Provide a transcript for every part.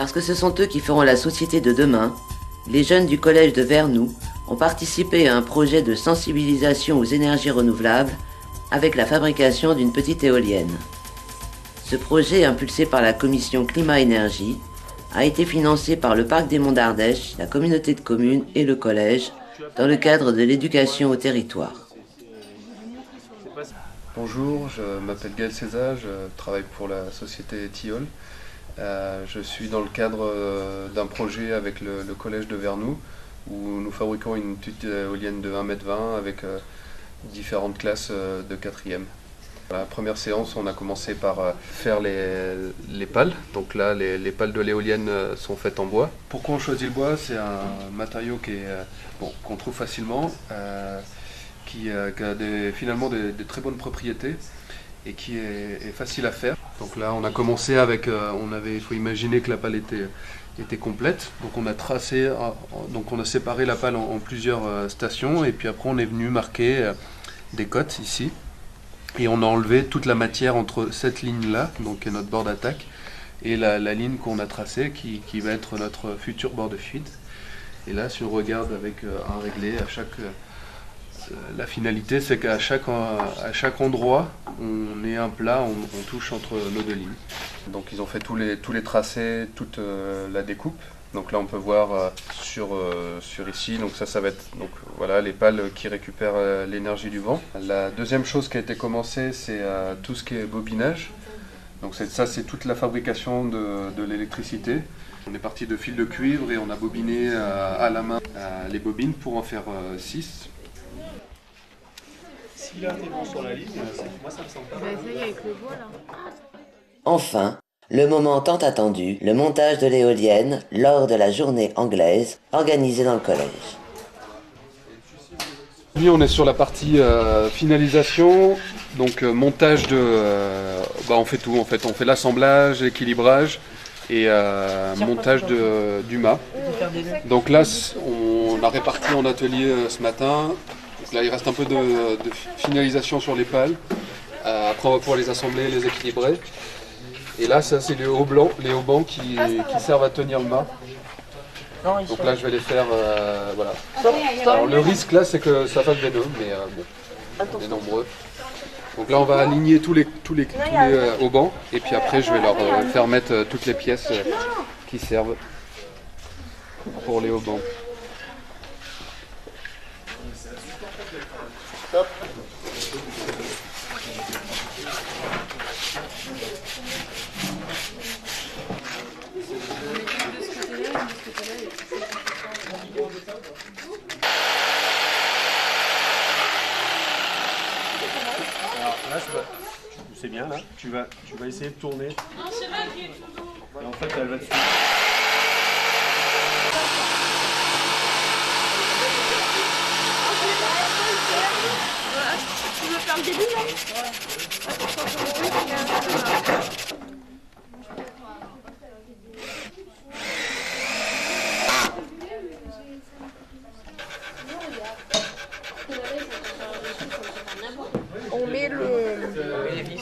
Parce que ce sont eux qui feront la société de demain, les jeunes du collège de Vernoux ont participé à un projet de sensibilisation aux énergies renouvelables avec la fabrication d'une petite éolienne. Ce projet, impulsé par la commission Climat-Énergie, a été financé par le Parc des Monts d'Ardèche, la communauté de communes et le collège, dans le cadre de l'éducation au territoire. Bonjour, je m'appelle Gaël César, je travaille pour la société Tilleul. Je suis dans le cadre d'un projet avec le collège de Vernoux où nous fabriquons une petite éolienne de 1,20 m avec différentes classes de 4e. La première séance, on a commencé par faire les pales. Donc là, les pales de l'éolienne sont faites en bois. Pourquoi on choisit le bois? C'est un matériau qu'on trouve facilement, qui a finalement des très bonnes propriétés et qui est facile à faire. Donc là, on a commencé avec, il faut imaginer que la pale était complète. Donc on a tracé, donc on a séparé la pale en plusieurs stations et puis après on est venu marquer des cotes ici. Et on a enlevé toute la matière entre cette ligne-là, donc qui est notre bord d'attaque, et la ligne qu'on a tracée, qui va être notre futur bord de fuite. Et là, si on regarde avec un réglé, la finalité, c'est qu'à chaque endroit, on est un plat, on touche entre nos deux lignes. Donc ils ont fait tous les tracés, toute la découpe. Donc là on peut voir sur ici, donc ça va être voilà, les pales qui récupèrent l'énergie du vent. La deuxième chose qui a été commencée, c'est tout ce qui est bobinage. Donc ça c'est toute la fabrication de l'électricité. On est parti de fils de cuivre et on a bobiné à la main les bobines pour en faire 6. Si là t'es bon sur la ligne, moi ça me semble pas. Ça y est, avec le bois là. Enfin, le moment tant attendu, le montage de l'éolienne lors de la journée anglaise organisée dans le collège. Aujourd'hui, on est sur la partie finalisation, donc montage on fait tout en fait. On fait l'assemblage, l'équilibrage et montage du mât. Donc là, on a réparti en atelier ce matin. Donc là, il reste un peu de finalisation sur les pales. Après, on va pouvoir les assembler, les équilibrer. Et là, ça c'est les hauts bancs qui servent à tenir le mât. Donc là, je vais les faire, voilà. Alors le risque là, c'est que ça fasse des nœuds, mais bon, on est nombreux. Donc là, on va aligner tous les hauts bancs, et puis après, je vais leur faire mettre toutes les pièces qui servent pour les hauts bancs. Stop. Alors là, c'est bien là, tu vas essayer de tourner. Et en fait, elle va dessus. Tu veux faire le début là? On met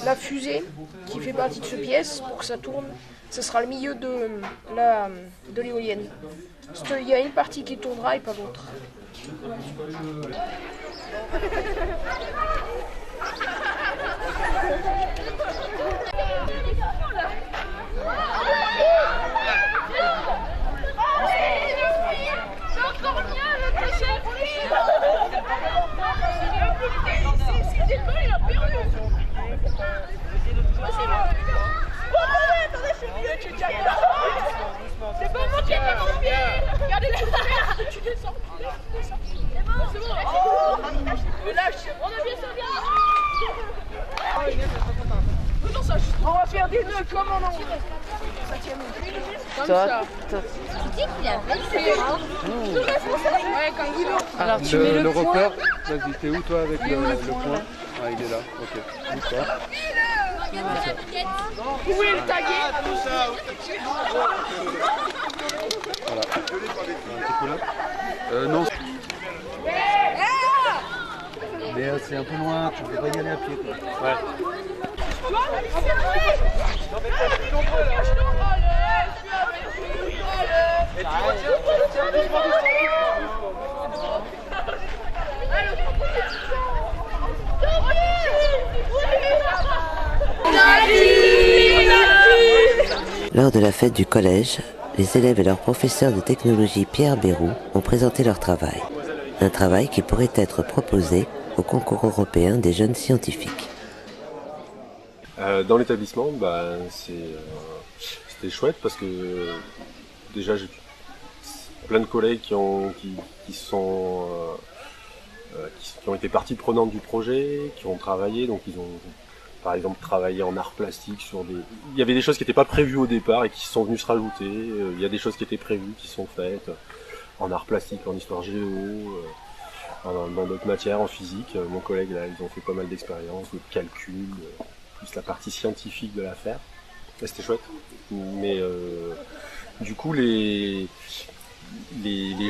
la fusée qui fait partie de ce pièce pour que ça tourne. Ce sera le milieu de l'éolienne. Il y a une partie qui tournera et pas l'autre. C'est pas moi qui ai fait mon pied. Regardez la tu descends. C'est bon. Me lâche. On a bien sauvé. On va faire des nœuds comme on en veut. Ça tient comme ça. Tu dis qu'il a ouais, comme ça. Alors tu mets le point. repère, vas-y, t'es où toi avec le point? Ah, il est là, ok. Bouge pas. Vous pouvez le taguer. Voilà. Un petit coup là. Non. Mais c'est un peu loin, tu ne peux pas y aller à pied, quoi. Ouais. Non, mais c'est vrai. Lors de la fête du collège, les élèves et leur professeur de technologie Pierre Bérou ont présenté leur travail. Un travail qui pourrait être proposé au concours européen des jeunes scientifiques. Dans l'établissement, c'était chouette parce que déjà j'ai plein de collègues qui ont été partie prenante du projet, qui ont travaillé, donc ils ont par exemple travaillé en art plastique sur des... Il y avait des choses qui n'étaient pas prévues au départ et qui sont venues se rajouter, il y a des choses qui étaient prévues, qui sont faites en art plastique, en histoire géo, dans d'autres matières, en physique. Mon collègue là, ils ont fait pas mal d'expériences, de calcul, plus la partie scientifique de l'affaire. C'était chouette. Mais du coup les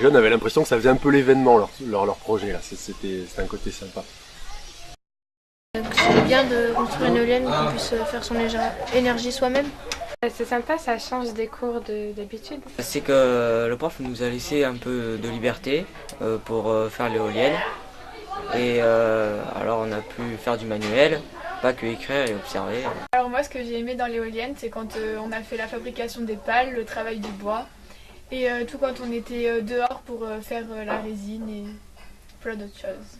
jeunes avaient l'impression que ça faisait un peu l'événement leur projet là. C'était un côté sympa. C'est bien de construire une éolienne qu'on puisse faire son énergie soi-même. C'est sympa, ça change des cours d'habitude. C'est que le prof nous a laissé un peu de liberté pour faire l'éolienne. Et alors on a pu faire du manuel, pas que écrire et observer. Alors moi ce que j'ai aimé dans l'éolienne c'est quand on a fait la fabrication des pales, le travail du bois et tout quand on était dehors pour faire la résine et plein d'autres choses.